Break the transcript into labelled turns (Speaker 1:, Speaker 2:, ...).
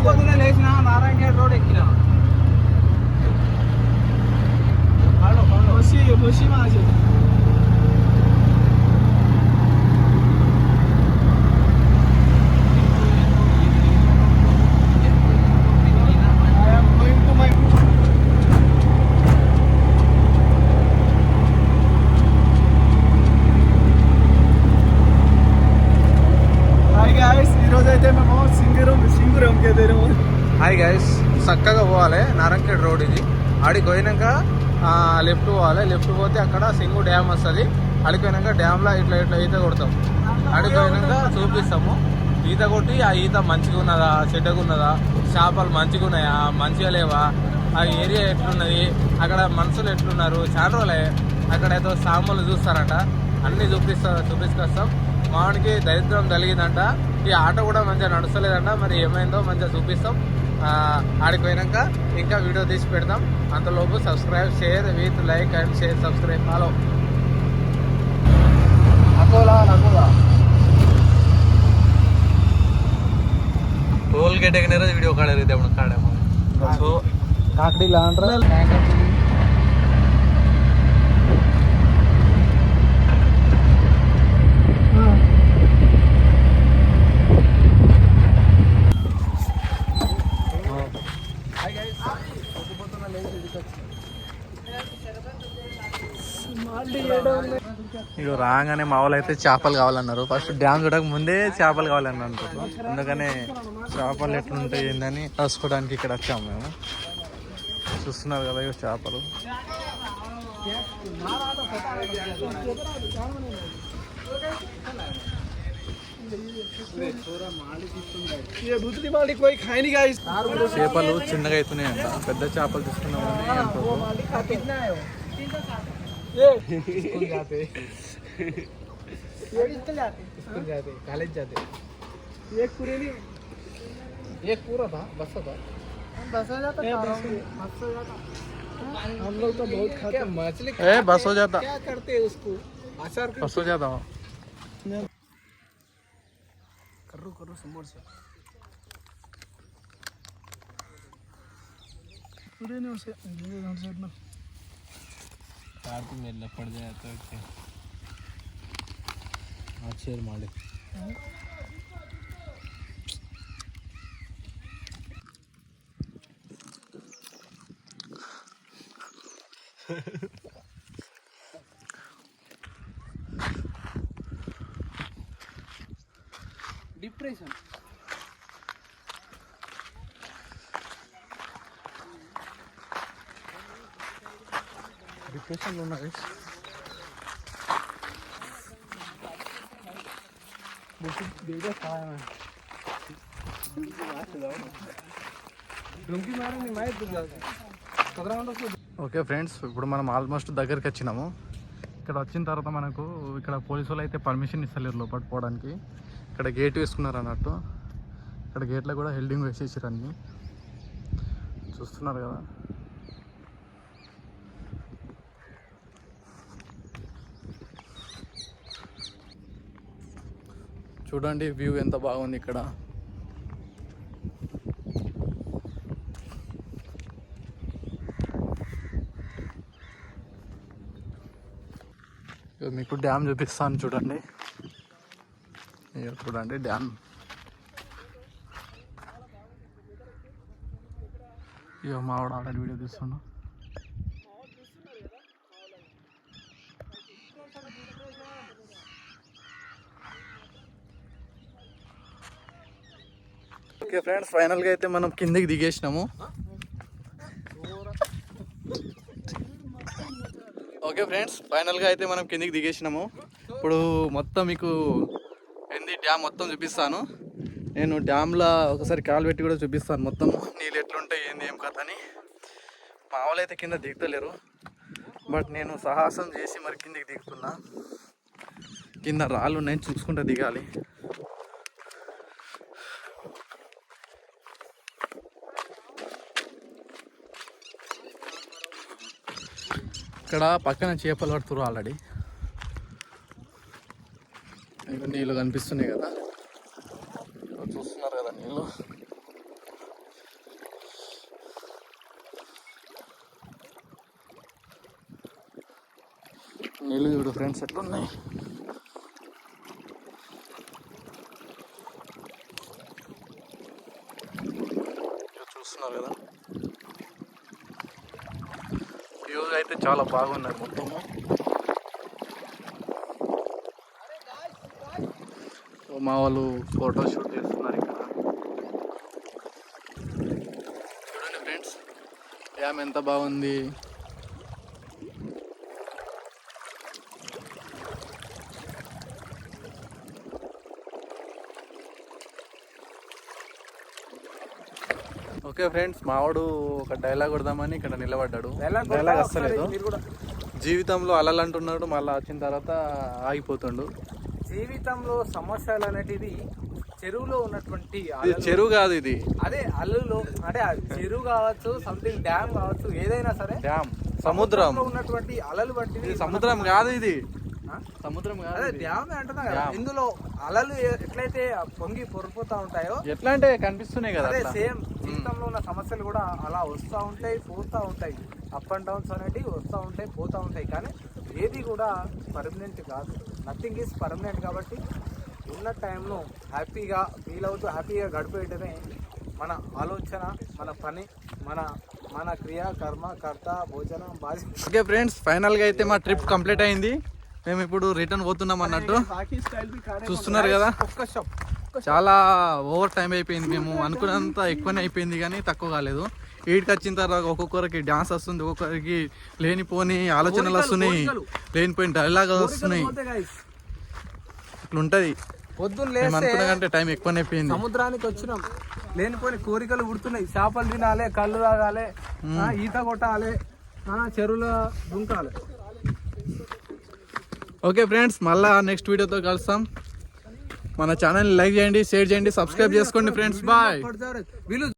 Speaker 1: పొద్దున లేచిన నారాయణ రోడ్ ఎక్కిన ముసి మాజీ
Speaker 2: హాయ్ గైస్, చక్కగా పోవాలి. నారాయణఖేడ్ రోడ్ ఇది. ఆడికి పోయినాక లెఫ్ట్ పోవాలి. లెఫ్ట్ పోతే అక్కడ సింగు డ్యామ్ వస్తుంది. ఆడికి పోయినాక డ్యామ్లో ఇట్లా ఇట్లా ఈత కొడతాం. ఆడికి పోయినాక చూపిస్తాము. ఈత కొట్టి ఆ ఈత మంచిగా ఉన్నదా చెడ్డగా ఉన్నదా, చేపలు మంచిగా ఉన్నాయా మంచిగా లేవా, ఆ ఏరియా ఎట్లున్నది, అక్కడ మనుషులు ఎట్లున్నారు, చాలా రోజులే అక్కడ ఏదో సామాన్లు చూస్తారంట, అన్నీ చూపించుకొస్తాం. మావాడికి దరిద్రం కలిగిందంట, ఈ ఆటో కూడా మంచిగా నడుస్తలేదంట. మరి ఏమైందో మంచిగా చూపిస్తాం. ఆడికి పోయినాక ఇంకా వీడియో తీసి పెడతాం. అంతలోపు subscribe, share with like and share, subscribe follow. Toll gate video काढे सो
Speaker 1: काकड़ी लांड्रा
Speaker 2: ఇక రాగానే మా వాళ్ళు అయితే చేపలు కావాలన్నారు. ఫస్ట్ డ్యామ్ చూడక ముందే చేపలు కావాలని అంటారు. అందుకనే చేపలు ఎట్లుంటాయి ఏందని రాసుకోవడానికి ఇక్కడ వచ్చాము మేము. చూస్తున్నారు కదా ఇక చేపలు. చేపలు చిన్నగా అవుతున్నాయంట. పెద్ద చేపలు తీసుకున్నామని అంటారు.
Speaker 1: कॉलेज जाते एक पूरे नहीं एक पूरा था बस था बस हो जाता हम लोग तो बहुत खाते मछली
Speaker 2: बस हो जाता
Speaker 1: क्या करते उसको आचार
Speaker 2: बस हो जाता
Speaker 1: करो करो समोर से पूरे नहीं उसे साइड में कार तो मेरे पड़ जाए तो क्या शेयर माले डिप्रेशन
Speaker 2: డిప్రెషన్లో ఉన్నది. ఓకే ఫ్రెండ్స్, ఇప్పుడు మనం ఆల్మోస్ట్ దగ్గరికి వచ్చినాము. ఇక్కడ వచ్చిన తర్వాత మనకు ఇక్కడ పోలీసు వాళ్ళు అయితే పర్మిషన్ ఇస్తలేరు లోపల పోవడానికి. ఇక్కడ గేట్ వేసుకున్నారు అన్నట్టు. ఇక్కడ గేట్లో కూడా హెల్డింగ్ వేసేసారు అన్నీ. చూస్తున్నారు కదా. చూడండి వ్యూ ఎంత బాగుంది ఇక్కడ. మీకు డ్యామ్ చూపిస్తాను చూడండి. చూడండి డ్యామ్. ఇక మావాడు ఆల్రెడీ వీడియో తీస్తున్నా. ఓకే ఫ్రెండ్స్, ఫైనల్గా అయితే మనం కిందికి దిగేసినాము. ఓకే ఫ్రెండ్స్, ఫైనల్గా అయితే మనం కిందికి దిగేసినాము. ఇప్పుడు మొత్తం మీకు ఏంది డ్యామ్ మొత్తం చూపిస్తాను. నేను డ్యామ్లో ఒకసారి కాలు పెట్టి కూడా చూపిస్తాను మొత్తం నీళ్ళు ఎట్లుంటాయి ఏంది ఏం కథ అని. మా వాళ్ళు అయితే కింద దిగుతలేరు, బట్ నేను సాహసం చేసి మరి కిందికి దిగుతున్నా. కింద రాళ్ళు ఉన్నాయి, చూసుకుంటూ దిగాలి. ఇక్కడ పక్కన చేపలు పడుతున్నారు ఆల్రెడీ. నీళ్ళు కనిపిస్తున్నాయి కదా, చూస్తున్నారు కదా నీళ్ళు. నీళ్ళు చూడు ఫ్రెండ్స్ ఎట్లున్నాయి. చూస్తున్నారు కదా, వ్యూ అయితే చాలా బాగున్నది మొత్తము. మా వాళ్ళు ఫోటో షూట్ చేస్తున్నారు ఇక్కడ. చూడండి ఫ్రెండ్స్, డ్యామ్ ఎంత బాగుంది. ఓకే ఫ్రెండ్స్, మావాడు ఒక డైలాగ్ కొడదామని ఇక్కడ నిలబడ్డాడు. డైలాగ్ వస్తలేదు. జీవితంలో అలలు అంటున్నాడు, మళ్ళీ వచ్చిన తర్వాత ఆగిపోతుండు.
Speaker 1: జీవితంలో సమస్యలు అనేటిది చెరువులో ఉన్నటువంటి
Speaker 2: ఇది చెరువు కాదు, ఇది
Speaker 1: అదే అల్లులో అంటే చెరువు కావచ్చు, సంథింగ్ డ్యామ్ కావచ్చు, ఏదైనా సరే
Speaker 2: డ్యామ్, సముద్రం
Speaker 1: ఉన్నటువంటి అలలు బట్టి.
Speaker 2: సముద్రం కాదు ఇది, సముద్రం కాదు,
Speaker 1: అదే డ్యామ్ అంటున్నా కదా. ఇందులో అలలు ఎట్లయితే పొంగి పొరిపోతా ఉంటాయో,
Speaker 2: ఎట్లా అంటే కనిపిస్తున్నాయి కదా,
Speaker 1: అదే సేమ్ జీవితంలో ఉన్న సమస్యలు కూడా అలా వస్తూ ఉంటాయి, పోతూ ఉంటాయి. అప్ అండ్ డౌన్స్ అనేటివి వస్తూ ఉంటాయి, పోతూ ఉంటాయి. కానీ ఏది కూడా పర్మనెంట్ కాదు. Nothing is permanent. కాబట్టి ఉన్న టైంలో హ్యాపీగా ఫీల్ అవుతూ హ్యాపీగా గడిపేయటమే మన ఆలోచన, మన పని, మన క్రియ, కర్మ, కర్త, భోజనం, బాధ్యత.
Speaker 2: ఓకే ఫ్రెండ్స్, ఫైనల్గా అయితే మా ట్రిప్ కంప్లీట్ అయింది. మేము ఇప్పుడు రిటర్న్ పోతున్నాం అన్నట్టు. చూస్తున్నారు కదా, చాలా ఓవర్ టైం అయిపోయింది. మేము అనుకున్నంత ఎక్కువనే అయిపోయింది కానీ తక్కువ కాలేదు. ఈడికి వచ్చిన తర్వాత ఒక్కొక్కరికి డాన్స్ వస్తుంది, ఒక్కొక్కరికి లేనిపోని ఆలోచనలు వస్తున్నాయి, లేనిపోయిన డైలాగ్ వస్తున్నాయి. ఇట్లుంటది.
Speaker 1: పొద్దున్న
Speaker 2: అనుకున్న టైం ఎక్కువనే అయిపోయింది.
Speaker 1: సముద్రానికి వచ్చినాం, లేనిపోయిన కోరికలు గుర్తున్నాయి. చేపలు తినాలి, కళ్ళు తాగాలి, ఈత కొట్టాలి, చెరువులో దుంకాలి.
Speaker 2: ఓకే ఫ్రెండ్స్, మళ్ళా నెక్స్ట్ వీడియోతో కలుస్తాం. మన ఛానల్ లైక్ చేయండి, షేర్ చేయండి, సబ్స్క్రైబ్ చేసుకోండి ఫ్రెండ్స్. బాయ్.